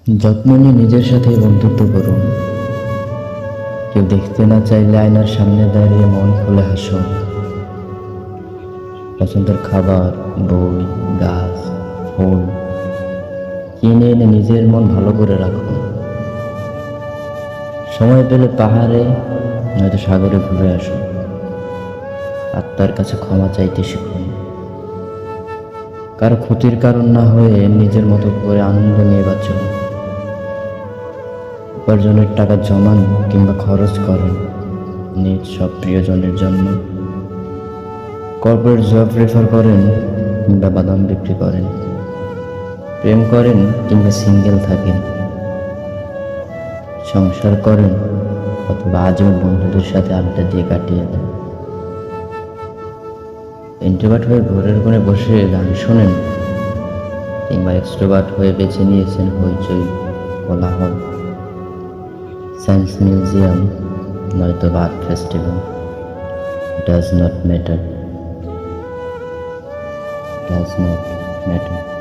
যত্ন নিয়ে নিজের সাথে বন্ধুত্ব করুন। কেউ দেখতে না চাইলে আয়নার সামনে দাঁড়িয়ে মন খুলে হাসুন। পছন্দের খাবার, বই, গাছ, ফুল কিনে এনে নিজের মন ভালো করে রাখুন। সময় পেলে পাহাড়ে নয়তো সাগরে ঘুরে আসুন। আত্মার কাছে ক্ষমা চাইতে শিখুন। কারো ক্ষতির কারণ না হয়ে নিজের মতো করে আনন্দ নিয়ে বাঁচুন। উপার্জনের টাকা জমান কিংবা খরচ করেন নিজ সব প্রিয়জনের জন্য। কর্পোরেট জব প্রেফার করেন কিংবা বাদাম বিক্রি করেন, প্রেম করেন কিংবা সিঙ্গেল থাকেন, সংসার করেন অথবা আজীবন বন্ধুদের সাথে আড্ডা দিয়ে কাটিয়ে দেন। ইন্ট্রোভার্ট হয়ে ভোরের কোণে বসে গান শোনেন কিংবা এক্সট্রোভার্ট হয়ে বেছে নিয়েছেন হইচই, কোলাহল, সায়েন্স মিউজিয়াম নয়তো art festival. Does not matter, does not matter.